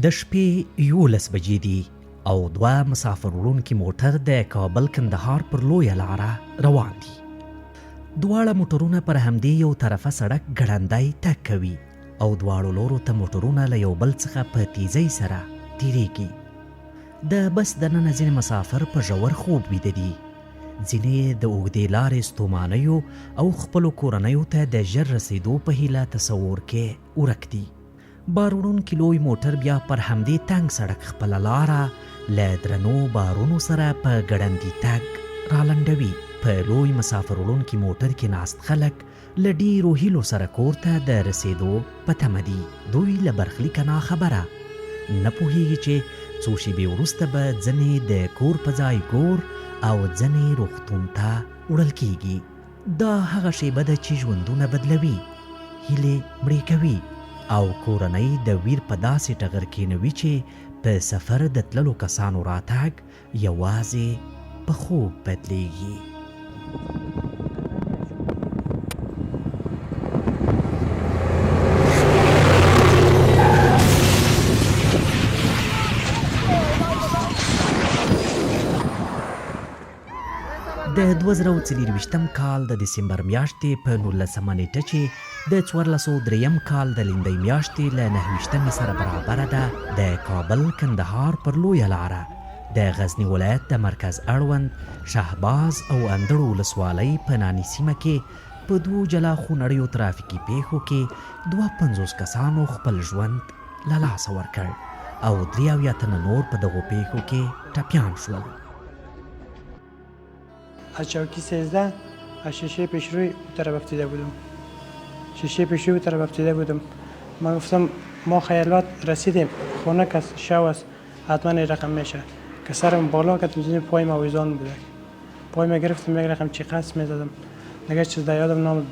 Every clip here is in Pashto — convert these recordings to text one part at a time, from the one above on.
د شپې 11 بجې دي او دوه مسافر وړونکي موټر د کابل کندهار پر لویه لاره روان دي. دواړه موټرونه پر همدې یو طرفه سړک ګړندی تګ کوي او دواړو لورو ته موټرونه له یو بل څخه په تیزۍ سره تیریږي. د بس دننه ځینې مسافر په ژور خوب ویده دي، ځینې د اوږدې لارې ستومانیو او خپلو کورنیو ته د ژر رسیدو په هیله تصور کې ورک دي. بار وړونکي لوی موټر بیا پر همدې تنګ سړک خپله لاره له درنو بارونو سره په ګړندي تګ رالنډوي. په لوی مسافر وړونکي موټر کې ناست خلک له ډیرو هیلو سره کور ته د رسیدو په تمه دي. دوی له برخلیکه ناخبره نه پوهیږي چې څو شېبې وروسته به ځینې د کور په ځای کور او ځینې روغتون ته وړل کیږي. دا هغه شیبه ده چې ژوندونه بدلوي، هیلې مړې کوي او کورنۍ د ویر په داسې ټغر کېنوي چې په سفر د تللو کسانو راتګ یوازې په خوب بدلیږي. د 2024 کال د دسمبر میاشتې په 19 نیټه چې د 1403 کال د لیندۍ میاشتې له 29 سره برابره ده، د کابل کندهار پر لویه لاره د غزني ولایت د مرکز اړوند شهباز او اندړو ولسوالۍ په ناني سیمه کې په دوو جلا خونړیو ترافیکي پیښو کې 52 کسانو خپل ژوند له لاسه ورکړ او 83 تنه نور په دغو پیښو کې ټپیان شول. از چوکی 13 از شیشه پیشروی طرف افتیده بودم. شیشه پیشروی طرف افتیده بودم. من گفتم ما خیالات رسیدیم، خونه که شو است حتما این رقم میشه که سرم بالا کردم زیر پای ما ویزان بوده. پای ما گرفتم یک رقم چی قصد میزدم، دیگه چیز در یادم نام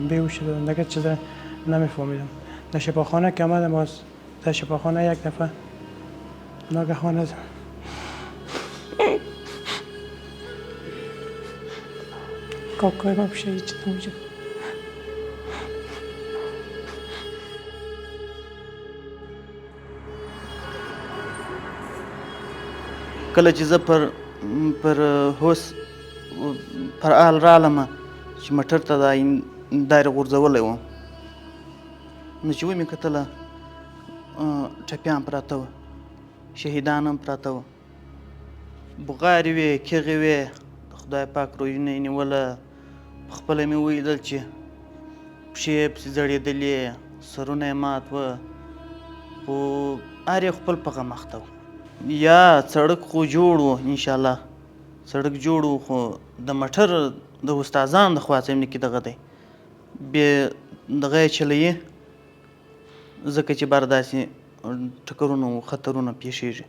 بیهوش شدم، دیگه چیز نمیفهمیدم. در شفاخانه که آمدم، باز در شفاخانه یک دفعه ناگهان کاکای ما پیشه هیچ نمیشه. کله چې زه پر هوس پر آل رالمه چې موټر ته دایره غورځولی وم، نو چې ومې کتله ټپیان پراته وه، شهیدان هم پراته وه، بغارې وې، کیغې وې، د خدای پاک رویونه یې نیوله. پخپله مې ولیدل چې پښې یې پسې ځړېدلې، سرونه یې مات وه، خو هر یو خپل په غم اخته و. یا سړک خو جوړ و، انشاءالله سړک جوړ و، خو د موټر د استادانو د خوا څه کې دغه دی بې دغه یې چلوي، ځکه چې بار داسې ټکرونه و خطرونه پیښیږي.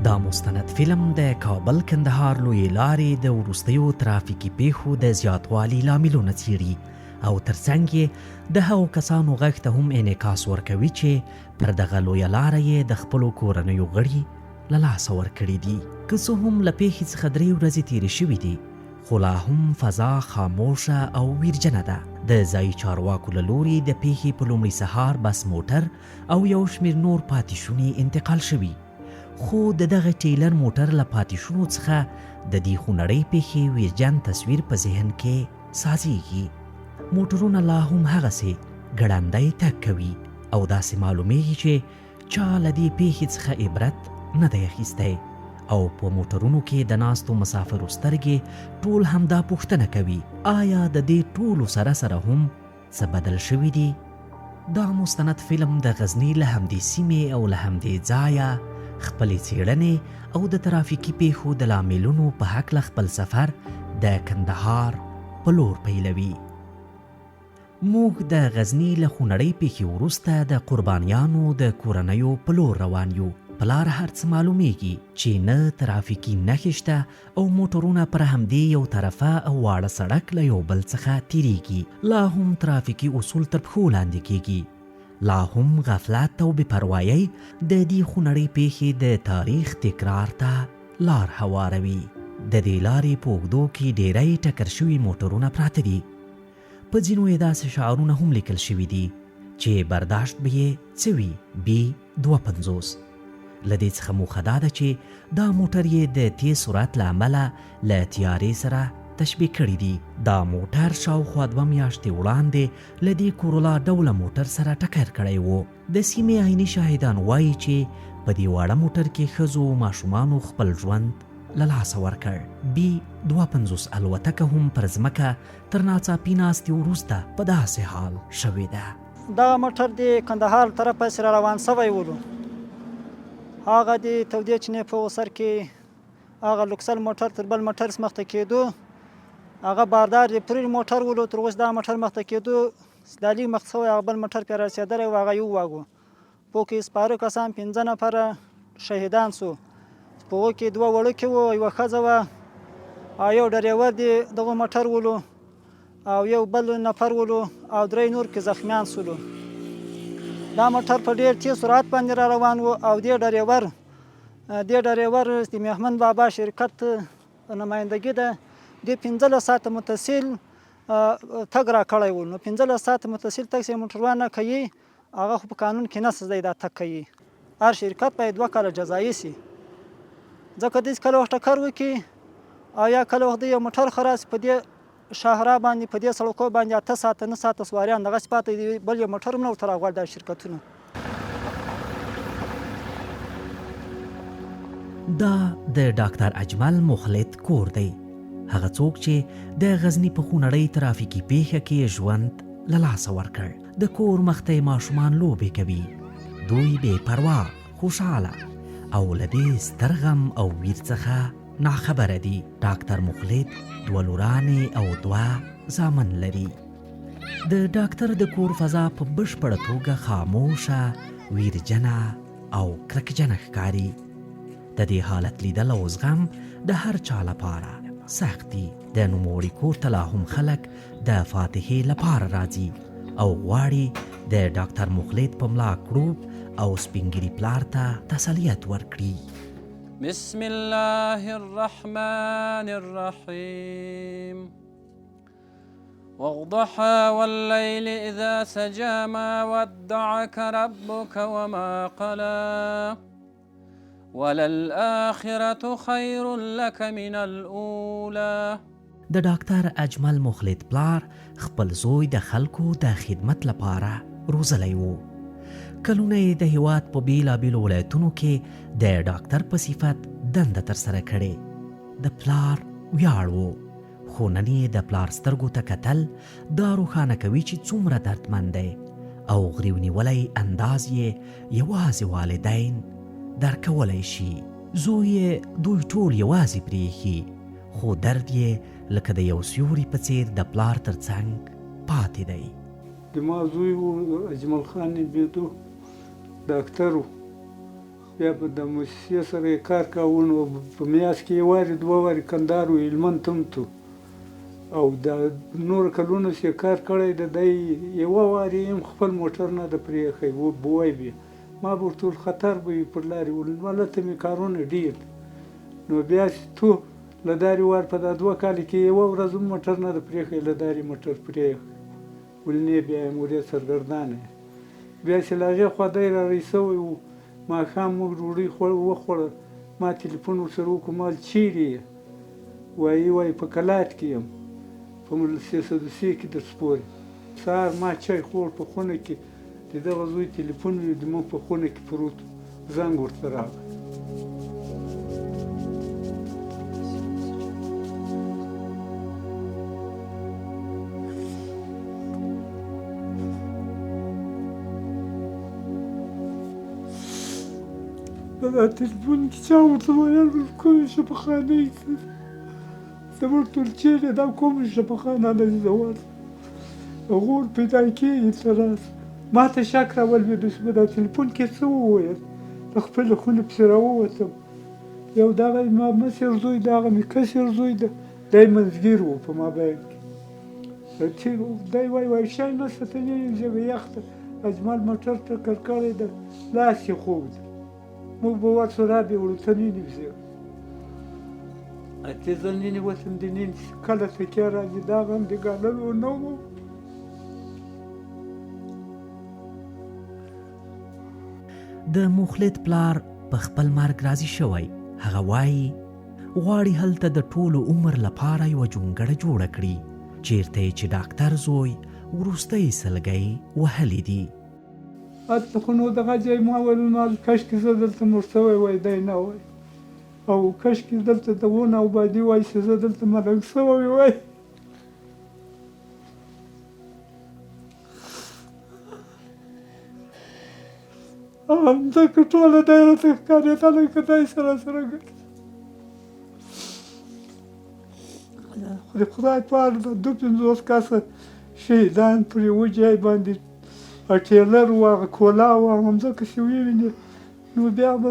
دا مستند فلم د کابل کندهار لویې لارې د وروستیو ترافیکي پیښو د زیاتوالي لاملونه څیړي او ترڅنګ یې د هغو کسانو غږ ته هم انعکاس ورکوي چې پر دغه لویه لاره یې د خپلو کورنیو غړي له لاسه ورکړي دي. که څه هم له پیښې څخه 3 ورځې تیرې شوي دي، خو لا هم فضا خاموشه او ویرجنه ده. د ځایي چارواکو له لوري د پیښې په لومړي سهار بس موټر او یو شمېر نور پاتې شوني انتقال شوي، خو د دغه ټیلر موټر له پاتې شونو څخه د دې خونړۍ پیښې ویرجن تصویر په ذهن کې سازیږي. موټرونه لا هم هغسې ګړندی تګ کوي او داسې معلومیږي چې چا له دې پیښې څخه عبرت نه دی اخیستی او په موټرونو کې د ناستو مسافرو سترګې ټول همدا پوښتنه کوي، آیا د دې ټولو سره سره هم څه بدل شوي دي؟ دا مستند فلم د غزني له همدې سیمې او له همدې ځایه خپلې څېړنې او د ترافیکي پیښو د لاملونو په هکله خپل سفر د کندهار په لور پیلوي. موږ د غزني له خونړۍ پیښې وروسته د قربانیانو د کورنیو په لور روان یو. په لاره هر څه معلومیږي چې نه ترافیکي نښې شته او موټرونه پر همدې یو طرفه او واړه سړک له یو بل څخه تیریږي. لا هم ترافیکي اصول تر پښو لاندې کیږي. لا هم غفلت او بېپروایۍ د دې خونړۍ پیښې د تاریخ تکرار ته لار هواروي. د دې لارې په اوږدو کې ډیری ټکر شوي موټرونه پراته دي. په ځینو یې داسې شعارونه هم لیکل شوي دي چې برداشت به یې څه وي B52. له دې څخه موخه دا ده چې دا موټر یې د تیز سرعت له امله له تیارې سره تشبیه کړی دي. دا موټر شاوخوا 2 میاشتې وړاندې له دې کورولا ډوله موټر سره ټکر کړی و. د سیمې عیني شاهدان وایي چې په دې واړه موټر کې ښځو او ماشومانو خپل ژوند له لاسه ورکړ. B52 الوتکه هم پر ځمکه تر ناڅاپي ناستې وروسته په داسې حال شوې ده. دغه موټر د کندهار طرف پسې را روان سوی ولو. هغه د تودې چینې په سر کې هغه لوکسل موټر تر بل موټر مخته کېدو. هغه باردار د پریر موټر ولو. تر اوس دا موټر مخته کېدو سلالي مخ سوی هغه بل موټر پرې رسېدلی و. هغه یو واګو په کې سپاره کسان 15 نفره شهیدان سو. په هغو کې 2 وړوکي وو، یوه ښځه وه، یو ډریور د دغه موټر ولو او یو بل نفر ولو او 3 نور کې زخمیان سولو. دا موټر په ډېر تیز سرعت باندې را روان و او دې ډریور د مهمن بابا شرکت نمایندګي ده. د 15 ساعته متصل تګ را کړی و. نو 15 ساعته متصل تګ چې موټروان نه کوي هغه خو په قانون کې نص دی دا تګ کوي. هر شرکت باید 2 کاله جزایي سي. ځکه داسې کله وخت ټکر وکړي او یا کله وخت یو موټر خراب سي، په دې شاهراه باندې په دې سړکو باندې 8 ساعته 9 ساعته سواریان دغسې پاتې دي، بل یو موټر هم نه ورته راغواړي دا شرکتونه. دا د ډاکټر اجمل مخلد کور دی. هغه څوک چې د غزني په خونړۍ ترافیکي پیښه کې ژوند له لاسه ورکړ. د کور مخته ماشومان لوبې کوي. دوی بې پروا، خوشحاله او له دې ستر غم او ویر څخه ناخبره دي. ډاکټر مخلد 2 لورانې او 2 زامن لري. د ډاکټر د کور فضا په بشپړه توګه خاموشه، ویرجنه او کرکجنه ښکاري. د دې حالت لیدل او زغم د هر چا لپاره سخت دي. د نوموړي کور ته لا هم خلک د فاتحې لپاره راځي او غواړي د ډاکټر مخلد په ملا کړوب او سپینګیري پلار ته تسلیت ورکړي. بسم الله الرحمن الرحيم والضحى والليل إذا سجى ما ودعك ربك وما قلى وللآخرة خير لك من الأولى. د ډاکټر اجمل مخلد پلار خپل زوی د خلکو د خدمت لپاره روزلی و. کلونه یې د هیواد په بیلابیلو ولایتونو کې د ډاکټر په صفت دنده ترسره کړې. د پلار ویاړ و، خو نن یې د پلار سترګو ته کتل دا روښانه کوي چې څومره دردمند دی او غریو نیولی انداز یې یوازې والدین درکولی شي. زوی یې دوی ټول یوازې پرېښي، خو درد یې لکه د یو سیوري په څېر د پلار تر څنګ پاتې دی. د ما زوی و اجمل خان بیدو ډاکټر و. بیا په د موسسې سره یې کار کاوه. نو په میاشت کې یې وارې 2 وارې کندهار و هلمند ته هم تو او د نورو کلونو چې کار کړی ده. دی یوه وارې هم خپل موټر نه ده پرېښی و. بوی بیا ما به ورته خطر به وي پر لارې ول. هلته مې کارونه ډېر. نو بیا چې تو له دارې وار په دا 2 کال کې یوه ورځ هم موټر نه ده پرېښی. له دارې موټر پرېښی ولنې بیا یې مورې سرګردانه. بیا چې له هغې خوا دی را رسوی و. ماښام موږ ډوډۍ وخوړه. ما تلیفون ورسره وکړو. ما چیرې یې؟ وایي په کلات کې یم، په سدوسي کې در سپورې. سهار ما چای خوړ په خونه کې. د دغه زوی تلیفون مې زموږ په خونه کې پروت و. زنګ ورته راغی. په دا تلیفون کې چا ورته ویل کومې شفاخانې کې زموږ ټولچې دا کومې شفاخانه ده چې زه ورته غور پیدا کېږي ته راسه. ما ته شک راولوېدو چې په دا تلیفون کې څه وویل. د خپلې خونې پسې راووتم. یو دغه ما مشر زوی د هغه مې کشر زوی ده، دی منځګیر و په مابین کې. دی وایي شی نشته ته نه یم ژبه یخ ده. اجمل موټر ټکر کړی ده، لاس یې خوږ ده. موږ به ورسره رابېوړو ته ننوځو. اتې زه ننوتم. د نن کله تکیه راځي دا غم د ګاللو نه و. د مخلد پلار په خپل مرګ راضي شوی. هغه وایي غواړي هلته د ټولو عمر لپاره یوه جونګړه جوړه کړي چیرته چې ډاکټر زوی وروستی سلګۍ وهلی دي. هلته خو نو دغه ځای ما ویل نو کاشکې زه دلته مړ شوی وای دی نه وای، او کاشکې دلته د ونه او بادي وای چې زه دلته ملنګ شوی وای. همځکه ټوله دی راته ښکارېدله که دی سره ګرځي. خو د خدای په اړه د 2-5 کسه شهیدان پر یوه ځای باندې ټیلر و، هغه کولا و، همځکه چې ووینې نو بیا به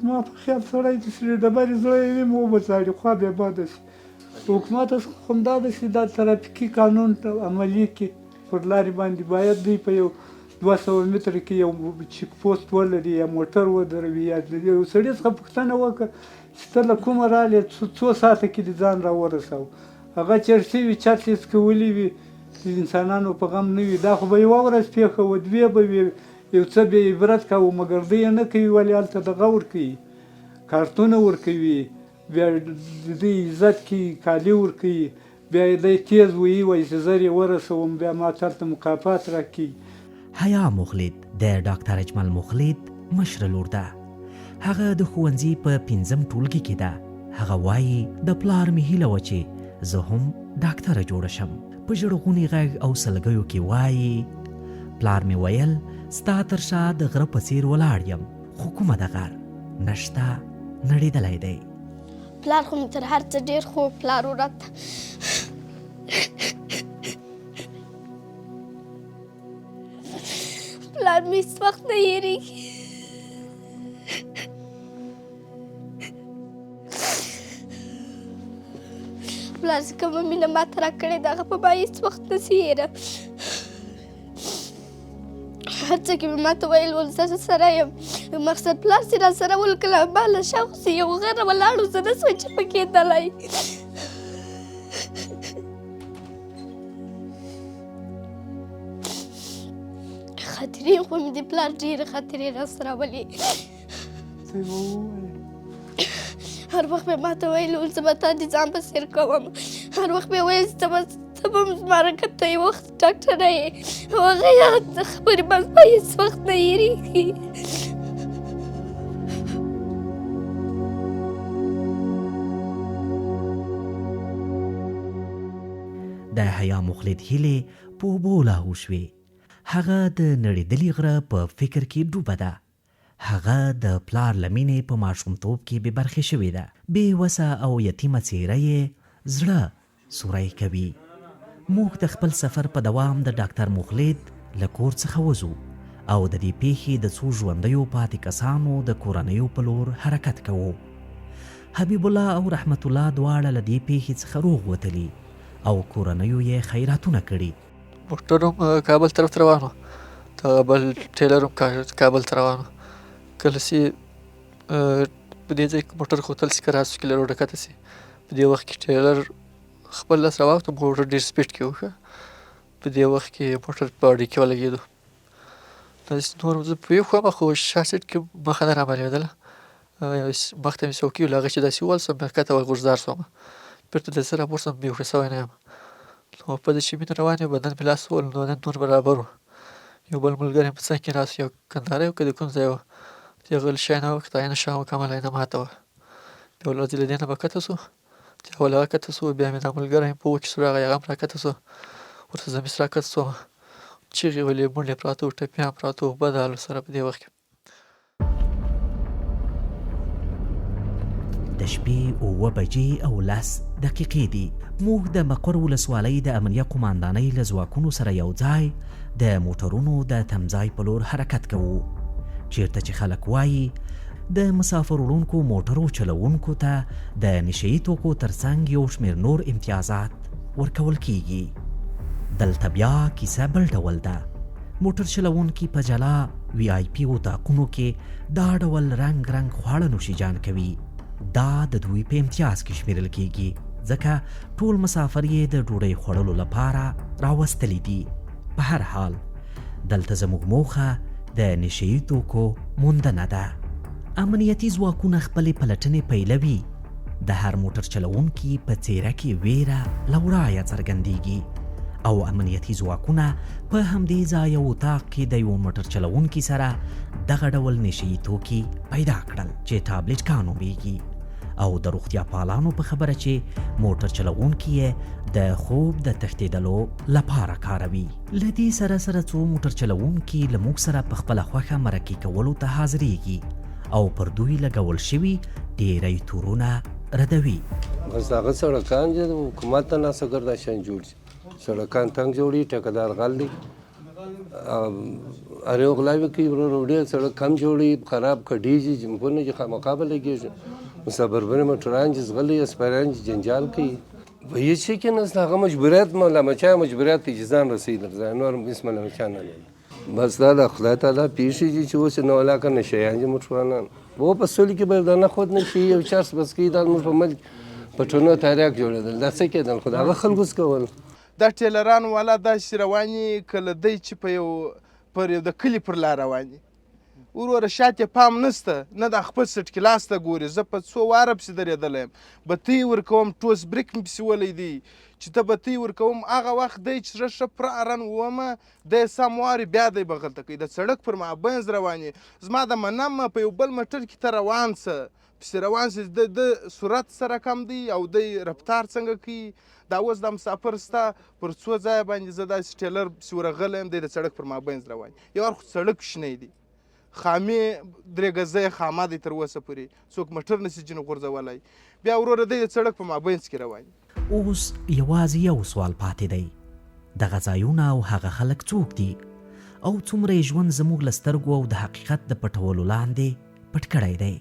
ما په خیال سړی چې سرې ډبرې زړه یې وي مو به ځاړي خوا بیا بده شي. حکومت همدا ده چې دا ترافیکي قانون ته عملي کړي. پر لارې باندې باید دوی په یو 200 متره کې یو چیک پوسټ ولري یا موټر ودروي یا د یو سړي څخه پوښتنه وکړه چې ته له کومه رالې څو ساعته کې دې ځان راورساو. هغه چېرې شوي چت یې څکولي وي، د انسانانو په غم نه وي. دا خو به یوه ورځ پېښه وه، 2 به وي، یو څه به یې عبرت کوو، مګر دوی یې نه کوي. ولې هلته دغه ورکوي، کارتونه ورکوي، بیا د دوی عزت کوي، کالي ورکوي، بیا یې دی تیز وایي وایي چې زر یې ورسوم بیا ما ته هلته مکافات راکوي. حیا مخلد د ډاکټر اجمل مخلد مشره لور ده. هغه د ښوونځي په 5م ټولګي کې ده. هغه وایي د پلار مې هیله وه چې زه هم ډاکټره جوړه شم. په ژړغوني غږ او سلګیو کې وایي پلار مې ویل ستا تر شا د غره په څیر ولاړ یم، خو کومه د غر نشته نړېدلی دی. پلار خو مې تر هر څه ډېر خوب پلار ورته پلار مې هېڅ وخت نه هېرېږي. پلار چې کومه مینه ماته راکړې ده هغه په ما هېڅ وخت نه سي هېره. هر څه کې مې ماته ویل ول زه سره یم، مقصد پلار چې راسره ولکله ما له شاوخوا یو غره ولاړو زه نه سوم چپکېدلی. خاطرې خو مې د پلار ډېرې خاطرې راسره ولې. هر وخت به ماته ویل ول زه به تا د ځان په څېر کوم، هر وخت به یې ویل ته به مرکه ته یو وخت ډاکټره یې، او هغه یاد خبرې به زما هېڅ وخت نه هېرېږي. د حیا مخلد هیلې په اوبو لاهو شوې. هغه د نړېدلي غره په فکر کې ډوبه ده. هغه د پلار له مینې په ماشومتوب کې بې برخې شوې ده. بې وسه او یتیمه څېره یې زړه سوری کوي. موږ د خپل سفر په دوام د ډاکټر مخلد له کور څخه وځو او د دې پیښې د څو ژوندیو پاتې کسانو د کورنیو په لور حرکت کوو. حبیب الله او رحمت الله دواړه له دې پیښې څخه روغ وتلي او کورنیو یې خیراتونه کړي. موټر هم کابل طرف ته روان و، دغه بل ټیلر هم کابل ته روان و. کله چې په دې ځای کې موټر ښوتل شي که راسو کې له روډه کښته شي، په دې وخت کې ټیلر خپل لاس راواخته، موټر ډېر سپیډ کې و. په دې وخت کې موټر په اډې کې ولګېدو. داسې نور زه پوه وم خو شا سیټ کې مخه نه رامعلومېدله، مخ ته مې څوکۍ وه، له هغې چې داسې ووال سوم بیا ښکته ورغورځار سوم، بېرته داسې راپورته سوم، بې هوښه سوی نه یم. نو په دې چې مینه روان یم بدن مې لاس ووهلو، نو نن نور برابر و. یو بل ملګری مې په څنګ کې ناست و، یو کندهاری و که د کوم ځای و، د هغه له شیانه وکتل عینه شا مکمله عینه ماته وه. بیا ولې له دې نه به کښته سو، چې اول هغه کښته سو، بیا مې دا ملګری په وچ سو راغی، هغه هم راکښته سو، ورته زه مې راکښته سوم، چیغې ویلې، مړي پراته وو، ټپیان پراته وو، بد حال ورسره په دې وخت کې. د شپې 7:10 دي. موږ د مقر ولسوالۍ د امنیه قماندانۍ له ځواکونو سره یو ځای د موټرونو د تمځای په لور حرکت کوو، چیرته چې خلک وایي د مسافر وړونکو موټرو چلوونکو ته د نشه یي توکو ترڅنګ یو شمېر نور امتیازات ورکول کیږي. دلته بیا کیسه بل ډول ده. موټر چلوونکي په جلا VIP اتاقونو کې دا ډول رنګ خواړه نوشیجان کوي. دا د دوی په امتیاز کې شمیرل کیږي، ځکه ټول مسافر یې د ډوډۍ خوړلو لپاره راوستلی دي. په هر حال دلته زموږ موخه د نشهیي توکو موندنه ده. امنیتي ځواکونه خپلې پلټنې پیلوي. د هر موټر چلوونکي په څیره کې ویره له وړایه څرګندیږي او امنیتي ځواکونه په همدې ځای او اتاق کې د یو موټر چلوونکي سره دغه ډول نشهیي توکي پیدا کړل چې ټابلیټ کا نومیږي او د روغتیا پالانو په خبره چې موټر چلوونکي یې د خوب د تښتېدلو لپاره کاروي. له دې سره سره څو موټر چلوونکي له موږ سره په خپله خوښه مرکې کولو ته حاضرېږي او پر دوی لګول شوي ډېری تورونه ردوي. بس هغه سړکان چې د حکومت ته ناسګر دا شان جوړ شي، سړکان تنګ جوړي، ټیکهدار غل دی، ارې غلاوي کوي، ورور ډېر سړک کم جوړي، خراب کډېږي، جمپونه چې خامخا به لګېږي، مسافربرې موټران چې ځغلي، اسپایران چې جنجال کوي. به هېڅ شي کې نسته، هغه مجبوریت ملامچا مجبوریت دی چې ځان رسوي در ځای، نور هېڅ ملامچا نه لري. بس دا د خدای تعالی پېښې دي چې اوس یې نو علاقه نشهیان دي موټروانان. و په سولې کې به دا نه خود نه شي یو چرس بس کوي، دا زموږ په ملک په ټونو تاریاک جوړېدل، دا څه کېدل، خو د هغه خلکو څه کول. دا ټیلران والا داسې روان یي که له دی چې پر یو د کلي پر لار روان یي، وروره شاته پام نسته، نه د خپل سټ کلاس ته ګوري. زه په څو واره پسې درېدلی یم، بتۍ ورکوم، ټوس بریک مې پسې ولی دی چې ته بتۍ ورکوم، هغه وخت دی چې زه ښه پوره ارن وومه، دی سم واري بیا دی بغلته کوي. د سړک پر مابینځ روان یي، زما د منم په یو بل موټر کې ته روان څه پسې روان سې، د سرعت سره کم دی او دی رفتار څنګه کوي. دا اوس دا مسافر ستا پر څو ځایه باندې زه داسې ټیلر پسې ورغلی یم، دی د سړک پر مابینځ روان یي. یو وخت سړک شنی دی، خامې 3 ګزه خامه دی تر اوسه پورې، څوک موټر نسي ځینې غورځولی. بیا وروره دی د سړک په مابینځ کې روان یي. اوس یوازې یو سوال پاتې دی، دغه ځایونه او هغه خلک څوک دي او څومره یې ژوند زموږ له سترګو او د حقیقت د پټولو لاندې پټ کړی دی.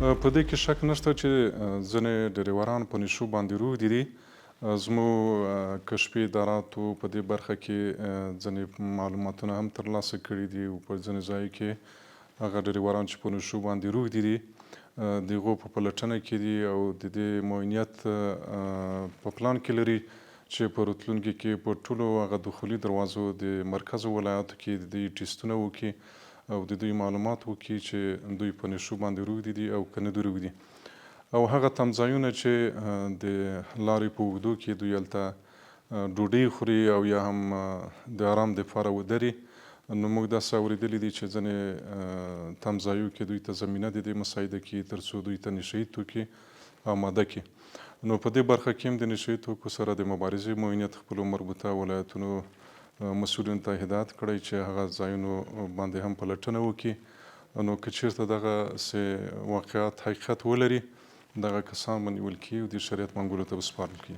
په دې کې شک نشته چې ځینې ډریوران په نشو باندې روږدي دي. زموږ کشفي اداراتو په دې برخه کې ځینې معلوماتونه هم ترلاسه کړي دي او په ځینې ځای کې هغه ډریوران چې په نشو باندې روږدي دي د هغو په پلټنه کې دي او د دې معاینت په پلان کې لري چې په راتلونکي کې په ټولو هغه دخولي دروازو د مرکزو ولایاتو کې د دې ټیسټونه وکړي او د دوی معلومات وکړي چې دوی په نشو باندې روږدي دي او که نه دي روږدي، او هغه تمځایونه چې د لارې په اوږدو کې دوی هلته ډوډۍ خوري او یا هم د آرام دپاره ودري، نو موږ داسې اورېدلي دي چې ځینې تمځایو کې دوی ته زمینه د دې مساعده کړي تر څو دوی ته نشهیي توکي آماده کړي. نو په دې برخه کې هم د نشهیي توکو سره د مبارزې معاینت خپلو مربوطه ولایتونو مسؤلینو ته هدایت کړی چې هغه ځایونو باندې هم پلټنه وکړي. نو که چېرته دغسې واقعات حقیقت ولري، دغه کسان به نیول کړي او د شریعت منګولو ته به سپارل کړي.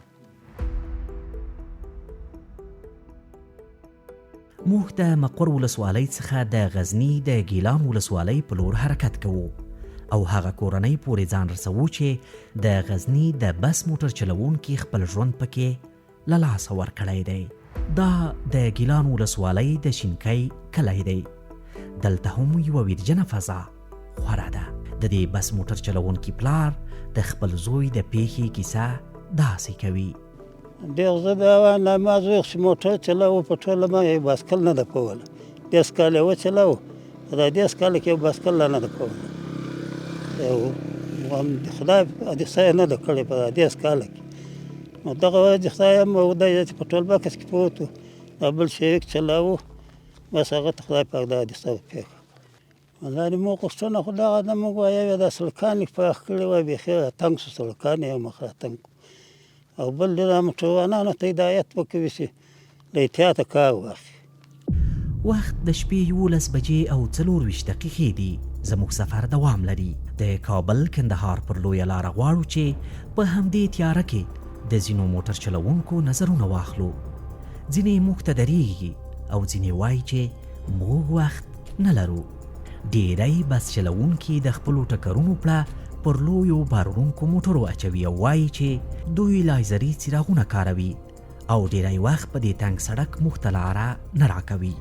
موږ د مقر ولسوالۍ څخه د غزني د ګیلان ولسوالۍ په لور حرکت کوو او هغه کورنۍ پورې ځان رسوو چې د غزني د بس موټر چلوونکي خپل ژوند پکې له لاسه ورکړی دی. دا د ګیلان ولسوالۍ د شینکۍ کلی دی. دلته هم یوه ویرجنه فضا خوره ده. د دې بس موټر چلوونکي پلار د خپل زوی د پیښې کیسه داسې کوي. ډېر زه د ما زوی چې موټر چلاوه په ټوله ما یې بایسکل نه ده کوله، 10 کال یې وچلاوه، په دا 10 کال کې یو بایسکل لا نه ده کوله، د خدای حادثه یې نه ده کړې په دا 10 کال کې. نو دغه وجه خدای هم دی چې په ټول بکس کې پروت و، دا بل شریک چلاوه، بس هغه ته خدای پاک دا حادثه وپېښه. والله موږ غوښتنه خو دغه ده، موږ وایو دا سړکان یې پراخ کړي وای، بیخي تنګ شو سړکان یې مخ راتنګ کړو، او بل د موټروانانو ته هدایت وکوي چې له احتیاطه کار واخلي. وخت د شپې 11 بجې او 24 دقیقې دي. زموږ سفر دوام لري. د کابل کندهار پر لویه لاره غواړو چې په همدې تیاره کې د ځینو موټر چلوونکو نظرونه واخلو. ځینې موږ ته درېږي او ځینې وایي چې موږ وخت نه لرو. ډېری بس چلوونکي د خپلو ټکرونو پړه پر لویو بارونکو موټرو اچوي او وایي چې دوی لایزري څراغونه کاروي او ډېری وخت په دې تنګ سړک موږ ته لاره نه راکوي.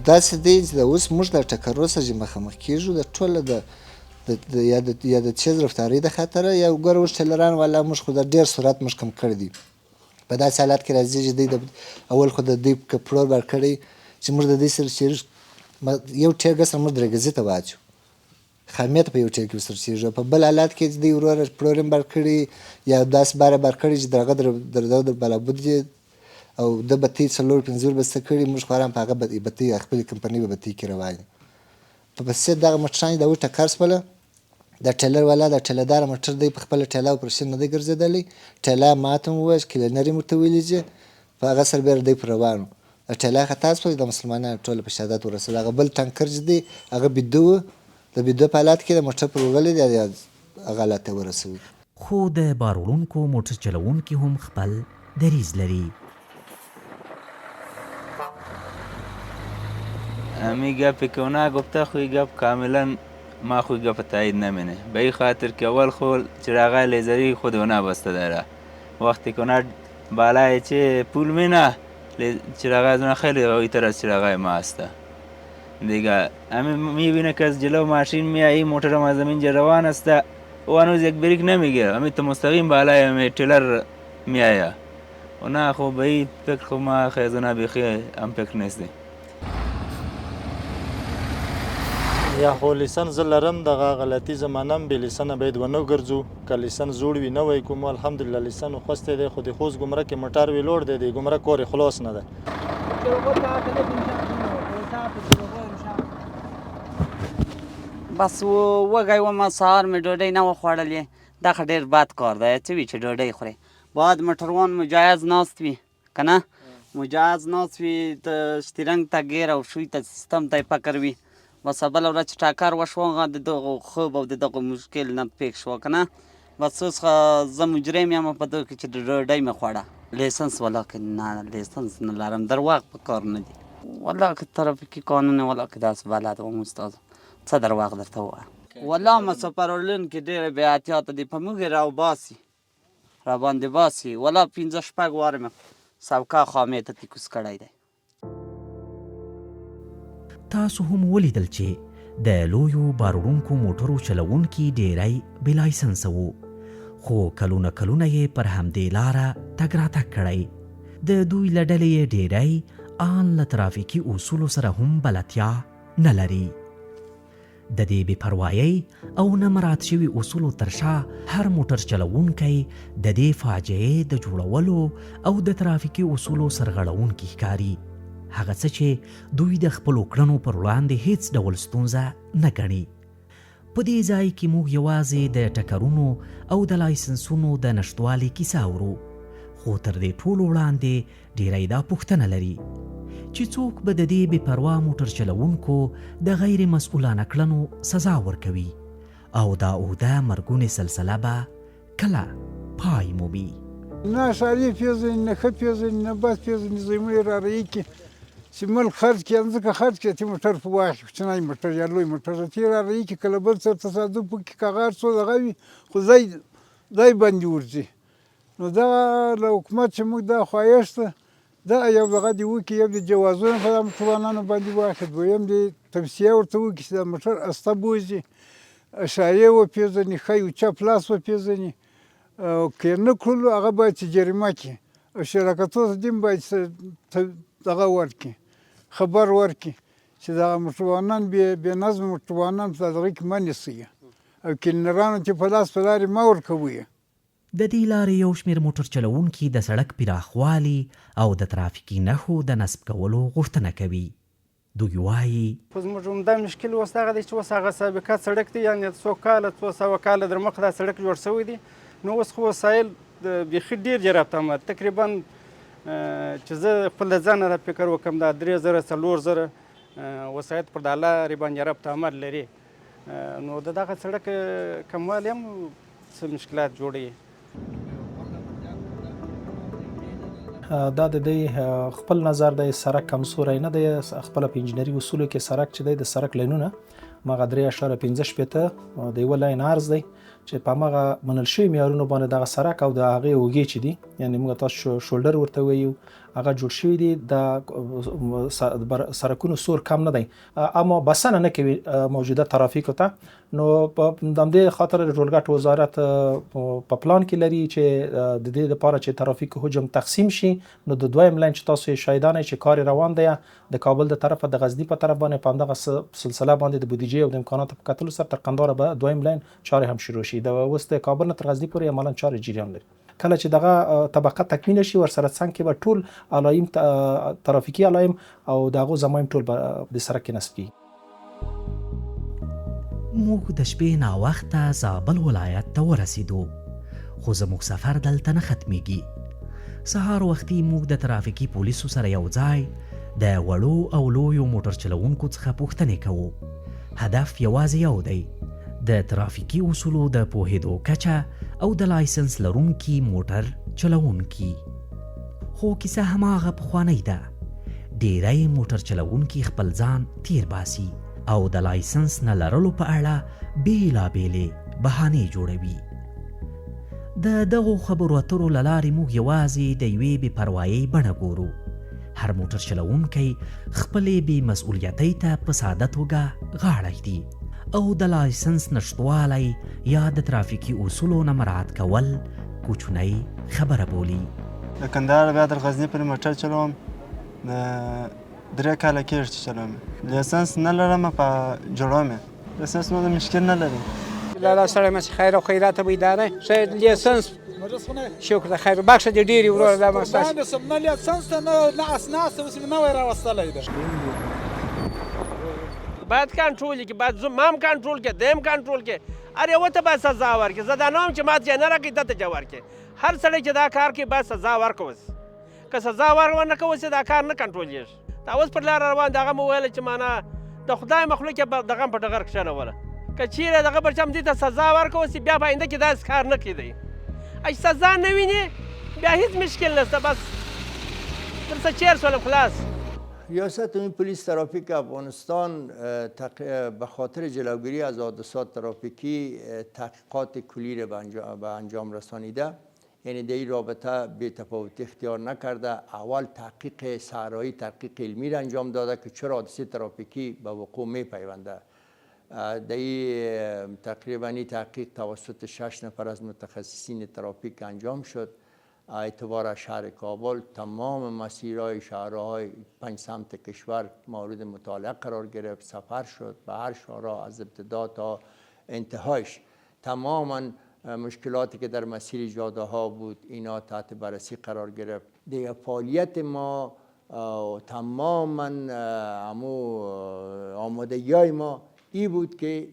داسې دی چې اوس موږ د ټکرو سره چې مخامخ کېږو، د ټوله یا د تیز رفتارۍ د خاطره یا ګوره اوس ټیلران والا موږ خو د ډېر سرعت موږ کم کړی دی. په داسې حالت کې راځي چې دوی اول خو د دوی پلور ورکړی چې موږ د دوی سره یو ټیر ګز سره موږ درګزي ته واچو خامیه ته په یو ټیر کې وسرچېږي په بل حالات کې دی وروره پلورین بار کړي یا داسې باره بار کړي چې دغه د بلابود دي او د بتۍ 4-5 بسته کړي موږ خو ارام په هغه بتۍ خپلې کمپنۍ په بتۍ کې روان یو په پسې دغه موټران د ټکر شوله د ټیلر والا د ټیلهداره موټر دی په خپله ټیله پر شین نه دی ګرځېدلی ټیله ماته مو وویل کلینر یې ورته ویلي چې په هغه سره بیا دی پر روان و ټیله خطا شوه د مسلمانانو ټوله په شهادت ورسېد هغه بل ټانکر چې دی هغه بیده و د بیده په حالات کې د موټر پر وغلی دی هغه حالت ته ورسوي خو د بار وړونکو موټر چلوونکي هم خپل دریز لري امی گپ کنا گفته خوی گپ کاملا ما خوی گپ تایید نمینه به این خاطر که اول خود چراغای لیزری خود اونا بسته داره وقتی کنا بالای چه پول مینه چراغای از اون خیلی قوی‌تر از چراغای ما هسته دیگه امی میبینه که از جلو ماشین میایی موتر ما زمین روان است و هنوز یک بریک نمیگیره امی تو مستقیم بالای امی ټیلر میایه اونا خو به این فکر خو ما خیزونه بیخی هم فکر نیستی یا خو لیسن زه لرم دغه غلطي زه منم بې لیسنه باید ونه ګرځو که لیسن زوړ وي نوی کوم الحمدلله لیسن خوستی دی خو د خوست ګمرک کې موټر وي لوړ دی د ګمرک کور یې خلاص نه دی بس وږی وم سهار مې ډوډۍ نه وه خوړلې دا خو ډېر بد کار دی څه وي چې ډوډۍ خورې باید موټروان مجهز ناست وي که نه مجهز ناست وي د شترنګ ته ګیر او شوي ته سیستم ته یې فکر وي بس بله ورځ چې ټاکر وشو هغه د دغو خوب او د دغو مشکل نه پېښ شوه که نه بس اوس زه مجرم یم په دغه کې چې ډوډۍ مې خوړه لیسنس ولاکې نه لیسنس نه لرم درواغ په کار نه دي والله که ترافیکي قانون والله که داسې بلد وم استاد څه درواغ درته ووایم والله مسافرولونکي ډېرې بې احتیاطه دي په موږ یې راوباسي راباندې باسي والله 5-6 واره مې سوکه خامې ته تیکوس کړی دی تاسو هم ولیدل چې د لویو بار وړونکو موټرو چلوونکي ډیری بې لایسنسه وو خو کلونه یې پر همدې لاره تګ راتګ کړی د دوی له ډلې یې ډیری ان له ترافیکي اصولو سره هم بلدتیا نه لري د دې بې پروایۍ او نه مراعات شوي اصولو تر شا هر موټر چلوونکی د دې فاجعې د جوړولو او د ترافیکي اصولو سرغړونکي ښکاري هغه څه چې دوی د خپلو کړنو پر وړاندې هیڅ ډول ستونزه نه ګڼي په دې ځای کې موږ یوازې د ټکرونو او د لایسنسونو د نشتوالي کیسه اورو خو تر دې ټولو وړاندې ډیری دا پوښتنه لري چې څوک به د دې بې پروا موټر چلوونکو د غیر مسؤلانه کړنو سزا ورکوي او دا اوږده مرګونې سلسله به کله پای مومي نه ښاري پېژني نه ښه پېژني نه بد پېژني زموږ یې رارهیي کړي چې ملک خرج کړي ځمکه خرج کړي تی موټر په واخلي کوچنی موټر یا لوی موټر تی رارهیي کړي کله بل سره تصادف وکړي که هغه هر څو دغه وي خو ځای باندې ورځي نو دغه له حکومت چې موږ دا خواهش ده دا یو دغه دې وکړي یو د جوازونه په دغه موټروانانو باندې واخلي دویم دې توصیه ورته وکړي چې دا موټر استه بوځي اشارې وپېژني ښایي اوچه پلاس وپېژني او که نه کړلو هغه باید چې جریمه کړي او شرکتو ته دې باید دغه ورکړي خبر ورکړي چې دغه موټروانان بې نظمه موټروانان په دغه کې مه نیسئ او کلینرانو چې په لاس په لارې مه ورکوئ د دې لارې یو شمېر موټر چلوونکي د سړک پراخوالي او د ترافیکي نښو د نصب کولو غوښتنه کوي دوی وایي خو زموږ عمده مشکل اوس دغه دی چې اوس هغه سابقه سړک دی یعنې 200 کاله در مخه دا سړک جوړ شوی دی نو اوس خو وسایل بیخي ډېر جرابت آمد تقریبا چې زه خپل د ځانه را فکر وکړم دا 3000-4000 وسایط پر د لارې باندې ربط عمل لري نو د دغه سړک کموالی هم څه مشکلات جوړوي دا د دې خپل نظر د سرک کمزوری نه دی خپل په انجنیري اصولو کې سرک چې دی د سرک لینونه مغه 3.15 د یو لاین عرض دی چې په هماغه منل شوي معیارونو باندې دغه سرک او د هغې اوږې چې دي، یعنې موږ تاسو شولډر ورته وایو، هغه جوړ شوي دي. د سرکونو سور کم نه دی، اما بسنه نه کوي موجوده ترافیکو ته. نو په همدې خاطر ټولګټ وزارت په پلان کې لري چې د دې لپاره چې ترافیک حجم تقسیم شي، نو د دویم لاین چې تاسو یې شاهدان یې چې کار روان دی د کابل د طرفه د غزني په طرف باندې، په همدغه سلسله باندې د بودیجې او د امکاناتو په کتلو سره تر قندهار به دویم لاین چارې هم شروع شي. د اوس د کابل نه تر غزني پورې عملاً چارې جریان لري. کله چې دغه طبقه تکمیل شي، ورسره څنګ کې به ټول علایم ترافیکي علایم او د هغو ضمایم ټول به د سرک کې نصب کیږي. موږ د شپې ناوخته زابل ولایت ته ورسېدو، خو زموږ سفر دلته نه ختمیږي. سهار وختي موږ د ترافیکي پولیسو سره یو ځای د وړو او لویو موټر چلوونکو څخه پوښتنې کوو. هدف یوازې یو دی، د ترافیکي اصولو د پوهېدو کچه او د لایسنس لرونکي موټر چلوونکي. خو کیسه هماغه پخوانۍ ده. ډیری موټر چلوونکي خپل ځان تیر باسي او د لایسنس نه لرلو په اړه بیلابیلې بهانې جوړوي. د دغو خبرو اترو له لارې موږ یوازې د یوې بې پروایۍ بڼه ګورو. هر موټر چلوونکی خپلې بې مسؤلیتۍ ته په ساده توګه غاړه ږدي او د لایسنس نشتوالی یا د ترافیکي اصولو نه مراعات کول کوچنۍ خبره بولي. د کندهار بیا تر غزني پورې موټر چلوم، د 3 کاله کېږي چې چلوم. لایسنس نه لرم، په جوړوم یې. لایسنس مو مشکل نه لري. لالا سړی مسې خیر او خیرات بیداره شاید لیسنس شکر خیر بخش دې ډېرې وروره دا مساس نه لیسنس ته نه اسناس اوس مې نوی راوستلی ده. باید کنټرول کړي، باید ما هم کنټرول کړي، دی هم کنټرول کړي. هر یوه ته باید سزا ورکړي. زه دا نه وایم چې ما ته نه راکړي ده ته جا ورکړي. هر سړی چې دا کار کوي باید سزا ورکوس. که سزا ونه کوس دا کار نه کنټرولیږي. دا اوس پر لاره روان د هغه مو ویله چې معنا د خدای مخلوق یې دغه په ډغر کښېنوله. که چیرې دغه پر چم دې ته سزا ورکوس بیا په آینده کې داسې کار نه کیدی. اگه سزا نوینی بیا هیچ مشکل نسته. بس درسته چیر سالم خلاص. ریاست پلیس ترافیک افغانستان به خاطر جلوگیری از حادثات ترافیکی تحقیقات کلی را به انجام رسانیده. یعنی در این رابطه بی تفاوتی اختیار نکرده. اول تحقیق صحرایی، تحقیق علمی را انجام داده که چرا حادثه ترافیکی به وقوع می پیونده. در تقریبا این تحقیق توسط 6 نفر از متخصصین ترافیک انجام شد. اعتبار شهر کابل تمام مسیرهای شهرهای 5 سمت کشور مورد مطالعه قرار گرفت. سفر شد به هر شهرها از ابتدا تا انتهایش. تماما مشکلاتی که در مسیر جاده ها بود اینا تحت بررسی قرار گرفت. دیگه فعالیت ما تماما آمادگی های ما این بود که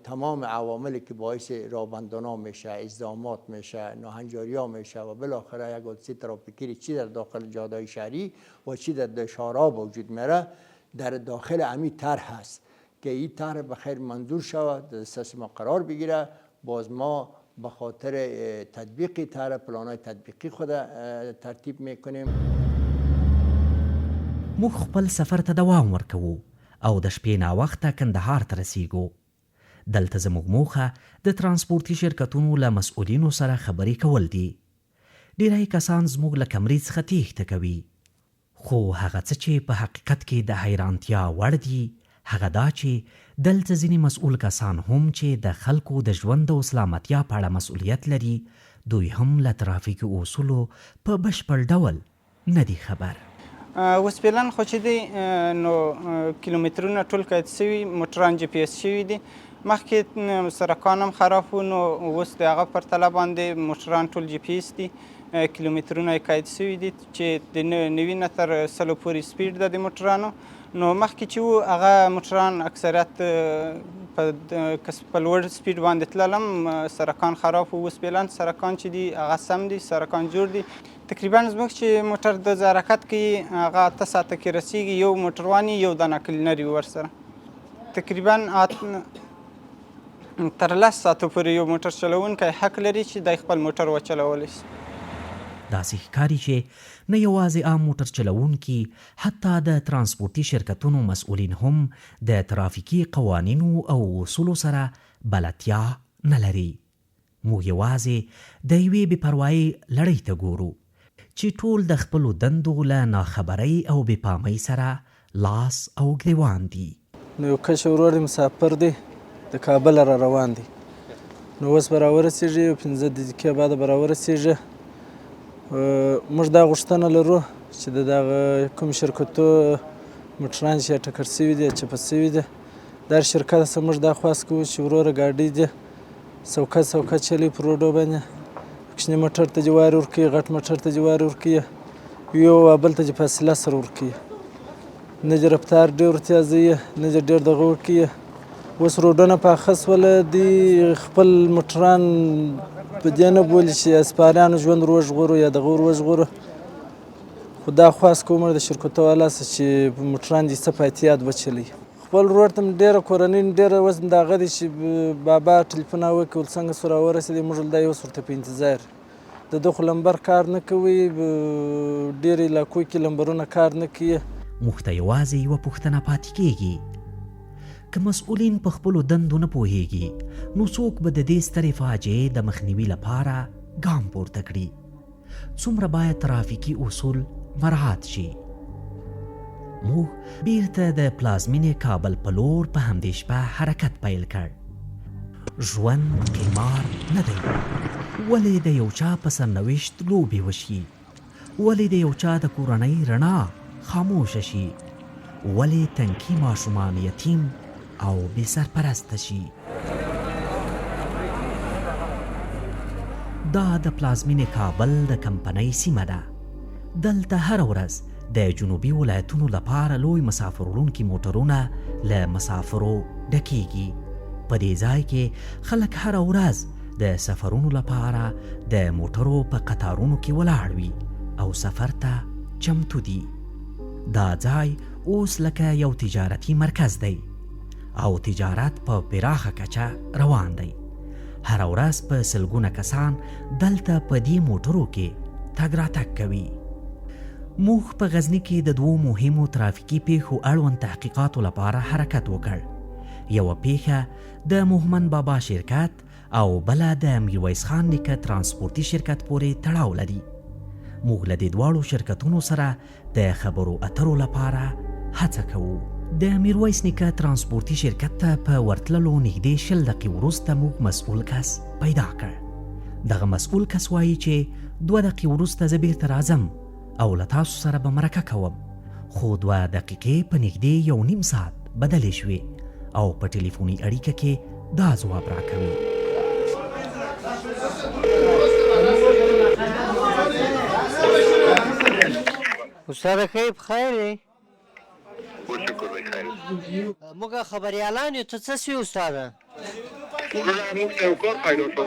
تمام عواملی که باعث راهبندان‌ها میشه، ازدحامات میشه، ناهنجاری ها میشه و بالاخره یک حادثه ترافیکی چی در داخل جاده‌های شهری و چی در شهرها وجود میره در داخل همین طرح هست که این طرح بخیر منظور شود، در دسترس ما قرار بگیره. باز ما به خاطر تطبیق طرح پلان‌های تطبیقی خود ترتیب میکنیم. موږ خپل سفر ته دوام ورکوو او د شپې ناوخته کندهار ته رسیږو. دلته زموږ موخه د ترانسپورتي شرکتونو له مسؤلینو سره خبرې کول دي. ډیری کسان زموږ له کمرې څخه تېښته کوي، خو هغه څه چې په حقیقت کې د حیرانتیا وړ دي هغه دا چې دلته ځینې مسؤل کسان هم چې د خلکو د ژوند او سلامتیا په اړه مسؤلیت لري، دوی هم له ترافیکي اصولو په بشپړ ډول نه دي خبر. اوس فعلا خو چې دی نو کیلومترونه ټول قید شوي، موټران جی پی اس شوي دي. مخکې سرکان هم خراب وو، نو اوس د هغه پرتله باندې موټران ټول جی پی اس دي، کیلومترونه یې قید شوي دي چې د 90 نه تر 100 پورې سپیډ ده د موټرانو. نو مخکې چې وو هغه موټران اکثریت په لوړ سپیډ باندې تلل، سرکان خراب وو. اوس فعلا سرکان چې دي هغه سم دي، سرکان جوړ دي. تقریبا زموږ چې موټر د حرکت کوي هغه 8 ساعته کې رسیږي. یو موټروان یو دانه کلینر ورسره تقریبا تر 10 ساعتو پورې یو موټر چلوونکی حق لري چې د خپل موټر وچلولی شي. داسې ښکاري چې نه یوازې عام موټر چلوونکي، حتی د ترانسپورتي شرکتونو مسؤلین هم د ترافیکي قوانینو او اصولو سره بلدتیا نه لري. موږ یوازې د یوې بې پروایۍ لړۍ ته ګورو چې ټول د خپلو دندو له ناخبرۍ او بې پامۍ سره لاس او ګریوان دي. نو یو کشر ورور مسافر دی، د کابل را روان دی. نو اوس به راورسېږي، یو 15 دقیقې بعد به راورسېږي. موږ دا غوښتنه لرو چې د دغه کوم شرکتو موټران چې ټکر سوي دي، چپه سوي دي، د هر شرکت څخه موږ دا خواست کوو چې وروره ګاډۍ دي سوکت سوکت چلوي په روډو باندې، کوچني موټر ته جوار ورکوي، غټ موټر ته جوار ورکوي، یو او بل ته فاصله سره ورکوي، نه دې رفتار ډېر ورتیازوي، نه دې ډېر دغه ورکوي. اوس روډونه پاخه شوله، دوی خپل موټران په دې نه بولي چې سپاریانو ژوند ور وژغورو یا دغه ور وژغورو. خو دا خواست کوم د شرکتو والا څخه چې موټران دې څه په احتیاط وچلوي. خپل ورور ته م ډېره کورنۍ ډېره اوس د هغه دی چې بابا ټلیفون وکړ څنګه سو راورسېدې، موږ دا اوس ورته په انتظار. د ده خو لمبر کار نه کوي، ډېرې علاقو کې لمبرونه کار نه کوي. موږ ته یوازې یوه پوښتنه پاتې کیږي، که مسؤلین په خپلو دندو نه پوهیږي نو څوک به د دې سترې فاجعې د مخنیوي لپاره ګام پورته کړي؟ څومره باید ترافیکي اصول مراعات شي؟ موږ بیرته د پلازمینې کابل په لور په همدې شپه حرکت پیل کړ. ژوند قمار نه دی. ولې د یو چا په سرنوشت لوبې وشي؟ ولې د یو چا د کورنۍ رڼا خاموشه شي؟ ولې تنکي ماشومان یتیم او بې سرپرسته شي؟ دا د پلازمینې کابل د کمپنۍ سیمه ده. دلته هره ورځ د جنوبي ولایتونو لپاره لوی مسافر وړونکي موټرونه له مسافرو ډکیږي. په دې ځای کې خلک هره ورځ د سفرونو لپاره د موټرو په قطارونو کې ولاړ وي او سفر ته چمتو دي. دا ځای اوس لکه یو تجارتي مرکز دی او تجارت په پراخه کچه روان دی. هره ورځ په سلګونه کسان دلته په دې موټرو کې تګ راتګ کوي. موږ په غزني کې د 2 مهمو ترافیکي پیښو اړوند تحقیقاتو لپاره حرکت وکړ. یوه پیښه د موهمن بابا شرکت او بله د میرویس خان نیکه ترانسپورتي شرکت پورې تړاو لري. موږ له دې دواړو شرکتونو سره د خبرو اترو لپاره هڅه کوو. د میرویس نیکه ترانسپورتي شرکت ته په ورتللو نږدې 10 دقیقې وروسته موږ مسؤل کس پیدا کړ. دغه مسؤل کس وایي چې 2 دقیقې وروسته زه بیرته راځم او له تاسو سره به مرکه کوم. خو 2 دقیقې په نږدې 1.5 ساعت بدلې شوې او په ټلیفوني اړیکه کې دا ځواب راکوي. استاد خیب خیر دی؟ موږ خبریالان یو، ته څه شوي استاده؟ موږ ته یو کار پیدا شو،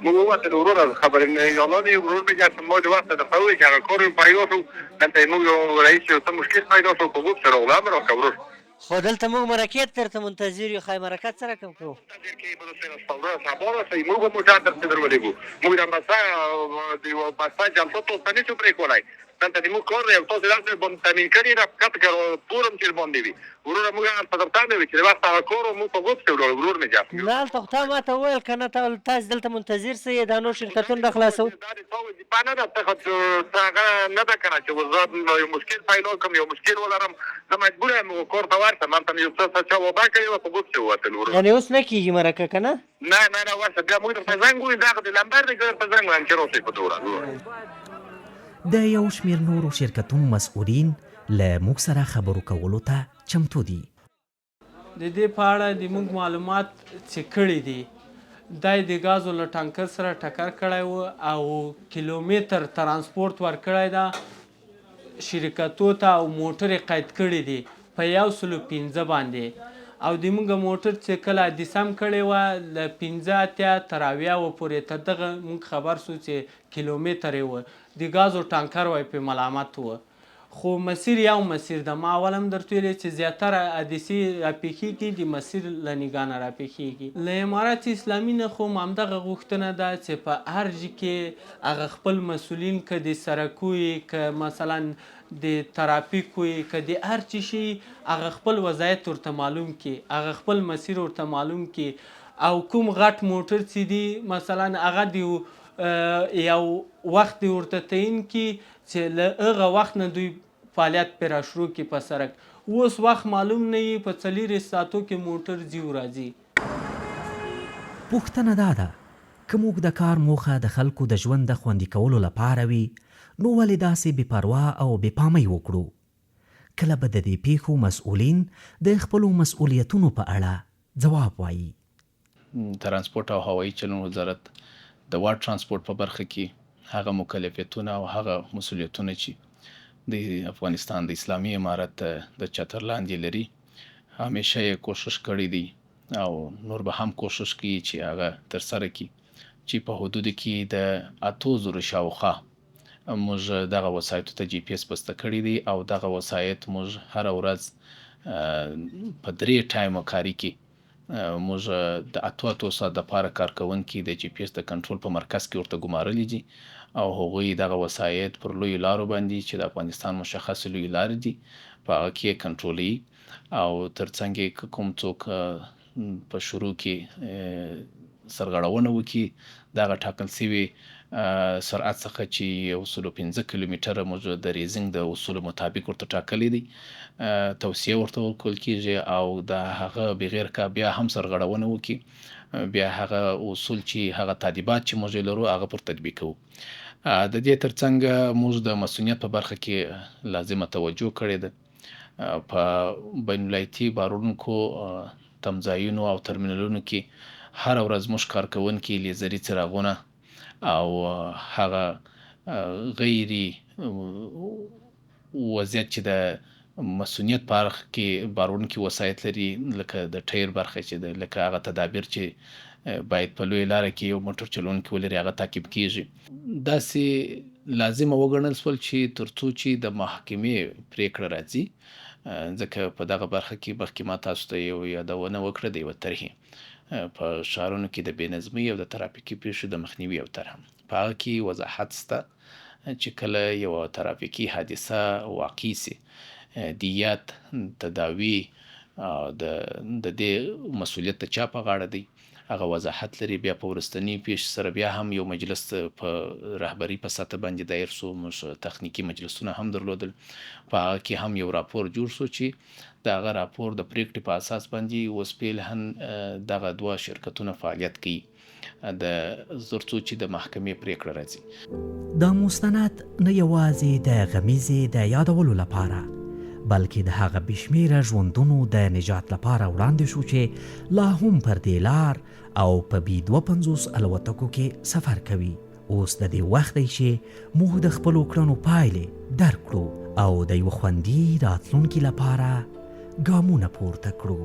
موږ ووتلو وروره خبریالان یو ورور مې جسم ما د وخت دفعه وویل چې هغه کار مې پیدا شو، دلته موږ یو رئیس یو څه مشکل پیدا شو، په وب سره راغلم راکه ورور. خو دلته موږ مرکې درته منتظر یو، ښایي مرکه سره کوم کوو. سبا رسئ، موږ به موټر درته درولېږو. موږ د مسا جلسه تاسو نه شو پرېښولی، دلته د موږ کار دی او تاسو دلته باندې تامین کړي را کټ پورم چې باندې وي. وروره موږ هلته درته نه وي چې د وخت هغه کار موږ په وب سره ولاړو. ورور مې جف نه هلته خو تا ماته وویل که نه تاسو دلته منتظر سئ، دا نور شرکتونه خلاصوو. په نه ده څه هغه نه ده که نه چې وزارت یو مشکل پیدا کړم، یو مشکل ولرم، زه مجبور یم کار ته ورشم. هلته مې یو څه چا وعده کړې وه، په وب سره ووتل ورور. یعنې اوس نه کېږي مرکه که نه؟ نه ورشه بیا موږ درته زنګ ووایو، دغه د لمبر دی که درته زنګ ووایم چې راسئ په دوره. د یو شمېر نورو شرکتونو مسؤلین له موږ سره خبرو کولو ته چمتو دي. د دې په اړه د موږ معلومات چې کړي دي، دا د ګازو له ټانکر سره ټکر کړی و او کیلومتر ترانسپورت ورکړی ده شرکتو ته او موټر یې قید کړي دي په 115 باندې. او د موږ موټر چې کله دیسم کړی وه له 15 تر 80 پورې، تر دغه موږ خبر سو چې کیلومتر یې وه، د ګازو ټانکر وای په ملامت وه. خو مسیر یو مسیر ده. ما اول هم درته ویلې چې زیاتره حادثې راپېښېږي د مسیر له نګاه نه راپېښېږي. له امارت اسلامي نه خو همدغه غوښتنه ده چې په هر ځای کې هغه خپل مسؤلین که د سرکو یې، که مثلا د ترافیکو یې، که د هر چی شي، هغه خپل وضعیت ورته معلوم کړي، هغه خپل مسیر ورته معلوم کړي. او کوم غټ موټر چې دي مثلا هغه د یو وخت دی ورته تعین کړي چې له هغه وخت نه دوی فعالیت پرې راشروع کړي په سړک. اوس وخت معلوم نه وي په 4 ساعتو کې موټر ځي او راځي. پوښتنه دا ده که موږ د کار موخه د خلکو د ژوند د خوندي کولو لپاره وي نو ولې داسې بې پروا او بې پامۍ وکړو؟ کله به د دې پیښو مسؤلین د خپلو مسؤلیتونو په اړه ځواب وایي. ترانسپورت او هوایي چلون وزارت د واټ ترانسپورت په برخه کې هغه مکلفیتونه او هغه مسؤلیتونه چې د افغانستان د اسلامي امارت د چتر لاندې لري همیشه یې کوشش کړی دی او نور به هم کوشش کوي چې هغه ترسره کړي چې په حدودو کې د 8,000 شاوخوا موږ دغه وسایطو ته جی پی اس بسته کړی دی او دغه وسایط موږ هره ورځ په 3 ټایمو کاري کې موږ د 8 ساعت دپاره کارکوونکي د جی پی اس د کنټرول په مرکز کې ورته ګمارلي دي او هغوی دغه وسایط پر لویو لارو باندې چې د افغانستان مشخص لویې لارې دي په هغه کې یې کنټرولوي او ترڅنګ یې کوم څوک په شروع کې سرغړونه وکړي دغه ټاکل سوي سرعت څخه چې 105 کیلومتره موږ د ریزینګ د اصولو مطابق ورته ټاکلی دی توصیه ورته ورکول کیږي او د هغه بغیر که بیا هم سرغړونه وکړي بیا هغه اصول چې هغه تادیبات چې موږ لرو هغه پر تطبیق کوو. د دې ترڅنګ موږ د مسؤلیت په برخه کې لازمه توجه کړې ده. په بین الایتي بارونکو تمځایونو او ترمینلونو کې هر ورځ موږ کارکوونکي لیزري څراغونه او هغه غیري وضعیت چې د مسؤلیت په اړخ کې بارونکي وسایط لري لکه د ټایر برخه چې ده لکه هغه تدابیر چې باید په لویه لاره کې یو موټر چلونکي ولري هغه تعقیب کیږي. داسې لازمه وګڼل شول چې تر څو چې د محکمې پریکړه راځي ځکه په دغه برخه کې مخکې ما تاسو ته یو یادونه وکړه د یوه طرحې په ښارونو کې د بېنظمۍ او د ترافیکي پیښو د مخنیوي یو طرحه په هغه کې وضاحت شته چې کله یوه ترافیکي حادثه واقع سي دیت تداوي د دې مسؤلیت د چا په غاړه دی هغه وضاحت لري. بیا په وروستني پیښ سره بیا هم یو مجلس په رهبري په سطح باندې دایر سو موږ تخنیکي مجلسونه هم درلودل په هغه کې هم یو راپور جوړ سو چې د هغه راپور د پریکړې په اساس باندې اوس فعلا دغه 2 شرکتونه فعالیت کوي د ترڅو چې د محکمې پریکړه راځي. دا مستند نه یوازې د غمیزې د یادولو لپاره بلکې د هغه بشمیره ژوندونو د نجات لپاره وړاندې شو چې لا هم پر دې لار او په B-52 الوتکو کې سفر کوي. اوس د دې وخت دی چې موږ د خپلو کړنو پایلې درک کړو او د یو خوندي راتلونکي لپاره ګامونه پورته کړو.